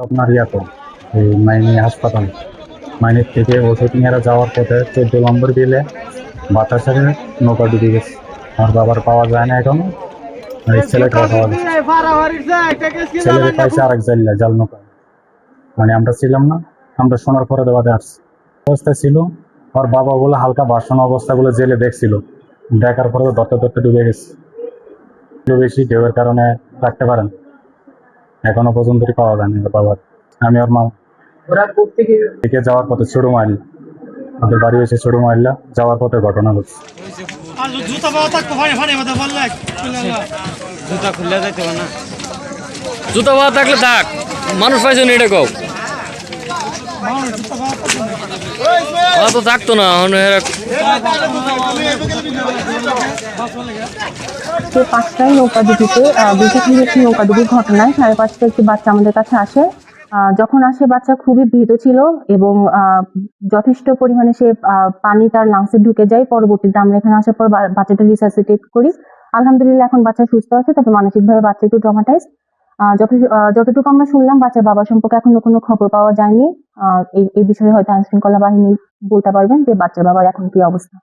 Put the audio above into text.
আপনার ইয়াতো এই মাইনি হাসপাতাল মাইনের থেকে ওষুধ নিয়ে যাওয়ার পথে 14 নম্বর বিলে বাতাসের নৌকা ডুবে গেছে। আমার বাবার পাওয়া যায় না এখনো। এই ছেলেটা পাওয়া গেছে, ছেলেকে পাইছে আর এক জাল নৌকা। মানে আমরা ছিলাম না, আমরা শোনার পরে দেওয়াতে আসছি অবস্থায় ছিল। ওর বাবা বলে হালকা ভাষণ অবস্থাগুলো জেলে দেখছিল, দেখার পরে ধরতে ধরতে ডুবে গেছে। একটু বেশি ঢেউয়ের কারণে রাখতে পারেন, এখনো পর্যন্ত পাওয়া যায়নি ওর বাবার। আমি ওর মা থেকে যাওয়ার পথে ছোট মাইল, ওদের বাড়ি এসে ছোট মাইল্লা যাওয়ার পথে ঘটনা ঘটছে। জুতা পাওয়া থাকলে থাক, মানুষ পাইছেন এটা কও। তো থাকতো না পাঁচটায় নৌকাডুবিতে একটি নৌকাডুবির ঘটনায় 5:30টায় একটি বাচ্চা আমাদের কাছে আসে। যখন আসে বাচ্চা খুবই ভীত ছিল এবং যথেষ্ট পরিমাণে সে পানি তার লাংসে ঢুকে যায়। পরবর্তীতে আমরা এখানে আসার পর বাচ্চাটা রিসাসিটেট করি। আলহামদুলিল্লাহ এখন বাচ্চা সুস্থ আছে, তবে মানসিকভাবে বাচ্চা একটু ট্রমাটাইজ। যতটুকু আমরা শুনলাম বাচ্চার বাবা সম্পর্কে এখনো কোনো খবর পাওয়া যায়নি। এই বিষয়ে হয়তো আইনশৃঙ্খলা বাহিনী বলতে পারবেন যে বাচ্চার বাবার এখন কি অবস্থা।